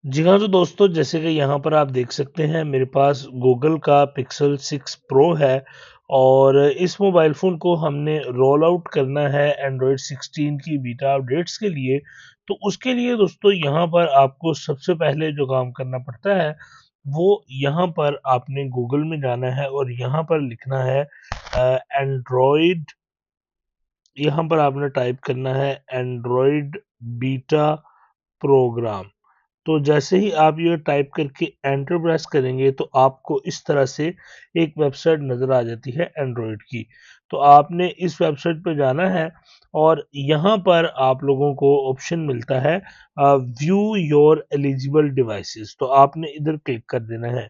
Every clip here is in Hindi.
जी हाँ, तो दोस्तों जैसे कि यहाँ पर आप देख सकते हैं मेरे पास गूगल का पिक्सल 6 प्रो है और इस मोबाइल फ़ोन को हमने रोल आउट करना है एंड्रॉयड 16 की बीटा अपडेट्स के लिए। तो उसके लिए दोस्तों यहाँ पर आपको सबसे पहले जो काम करना पड़ता है, वो यहाँ पर आपने गूगल में जाना है और यहाँ पर लिखना है एंड्रॉयड। यहाँ पर आपने टाइप करना है एंड्रॉयड बीटा प्रोग्राम। तो जैसे ही आप ये टाइप करके एंटर प्रेस करेंगे तो आपको इस तरह से एक वेबसाइट नज़र आ जाती है एंड्रॉयड की। तो आपने इस वेबसाइट पे जाना है और यहाँ पर आप लोगों को ऑप्शन मिलता है व्यू योर एलिजिबल डिवाइसेस। तो आपने इधर क्लिक कर देना है।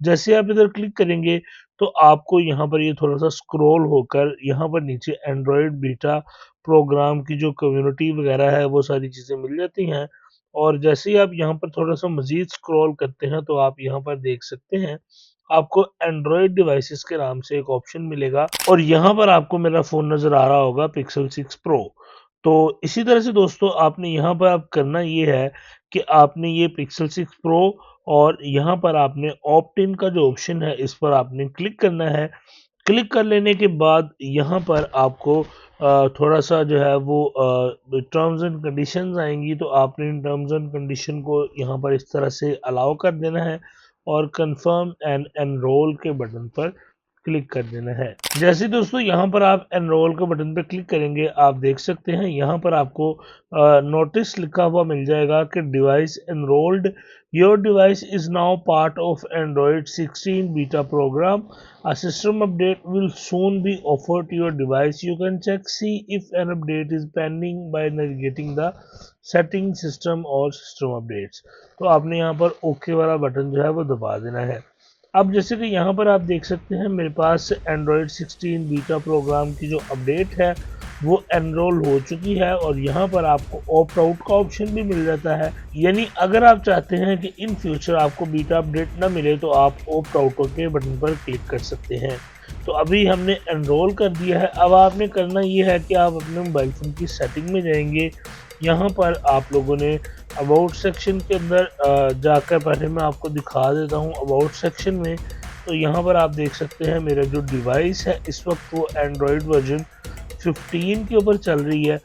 जैसे आप इधर क्लिक करेंगे तो आपको यहाँ पर ये थोड़ा सा स्क्रॉल होकर यहाँ पर नीचे एंड्रॉयड बीटा प्रोग्राम की जो कम्युनिटी वगैरह है वो सारी चीज़ें मिल जाती हैं। और जैसे ही आप यहाँ पर थोड़ा सा मजीद स्क्रॉल करते हैं तो आप यहाँ पर देख सकते हैं आपको एंड्रॉयड डिवाइसेस के नाम से एक ऑप्शन मिलेगा और यहाँ पर आपको मेरा फ़ोन नज़र आ रहा होगा पिक्सल 6 प्रो। तो इसी तरह से दोस्तों आपने यहाँ पर आप करना ये है कि आपने ये पिक्सल 6 प्रो और यहाँ पर आपने ऑप्ट इन का जो ऑप्शन है इस पर आपने क्लिक करना है। क्लिक कर लेने के बाद यहाँ पर आपको थोड़ा सा जो है वो टर्म्स एंड कंडीशंस आएंगी। तो आपने इन टर्म्स एंड कंडीशन को यहाँ पर इस तरह से अलाउ कर देना है और कंफर्म एंड एनरोल के बटन पर क्लिक कर देना है। जैसे दोस्तों यहाँ पर आप एनरोल के बटन पर क्लिक करेंगे आप देख सकते हैं यहाँ पर आपको नोटिस लिखा हुआ मिल जाएगा कि device enrolled, your device is now part of Android 16 beta program, a system update will soon be offered to your device. You can check see if an update is pending by navigating the setting system or system updates। तो आपने यहाँ पर ओके वाला बटन जो है वो दबा देना है। अब जैसे कि यहाँ पर आप देख सकते हैं मेरे पास एंड्रॉयड 16 बीटा प्रोग्राम की जो अपडेट है वो एनरोल हो चुकी है और यहाँ पर आपको ऑप्ट आउट का ऑप्शन भी मिल जाता है। यानी अगर आप चाहते हैं कि इन फ्यूचर आपको बीटा अपडेट ना मिले तो आप ऑप्ट आउट के बटन पर क्लिक कर सकते हैं। तो अभी हमने एनरोल कर दिया है। अब आपने करना ये है कि आप अपने मोबाइल फ़ोन की सेटिंग में जाएंगे। यहाँ पर आप लोगों ने अबाउट सेक्शन के अंदर जाकर पहले मैं आपको दिखा देता हूँ अबाउट सेक्शन में। तो यहाँ पर आप देख सकते हैं मेरा जो डिवाइस है इस वक्त वो एंड्रॉयड वर्जन 15 के ऊपर चल रही है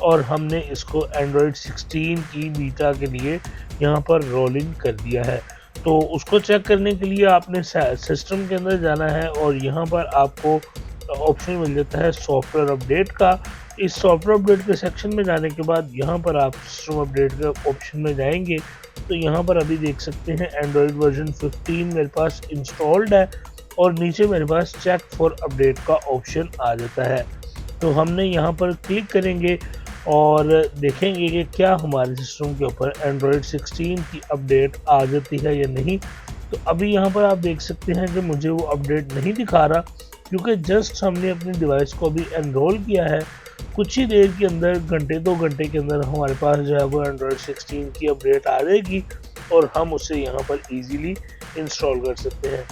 और हमने इसको एंड्रॉयड 16 की बीटा के लिए यहाँ पर रोलिंग कर दिया है। तो उसको चेक करने के लिए आपने सिस्टम के अंदर जाना है और यहाँ पर आपको ऑप्शन मिल जाता है सॉफ्टवेयर अपडेट का। इस सॉफ्टवेयर अपडेट के सेक्शन में जाने के बाद यहाँ पर आप सिस्टम अपडेट के ऑप्शन में जाएंगे तो यहाँ पर अभी देख सकते हैं एंड्रॉयड वर्जन 15 मेरे पास इंस्टॉल्ड है और नीचे मेरे पास चेक फॉर अपडेट का ऑप्शन आ जाता है। तो हमने यहाँ पर क्लिक करेंगे और देखेंगे कि क्या हमारे सिस्टम के ऊपर एंड्रॉयड 16 की अपडेट आ जाती है या नहीं। तो अभी यहाँ पर आप देख सकते हैं कि मुझे वो अपडेट नहीं दिखा रहा क्योंकि जस्ट हमने अपनी डिवाइस को अभी एनरोल किया है। कुछ ही देर के अंदर घंटे 2 घंटे के अंदर हमारे पास जो है वो एंड्रॉयड 16 की अपडेट आ जाएगी और हम उसे यहाँ पर इजीली इंस्टॉल कर सकते हैं।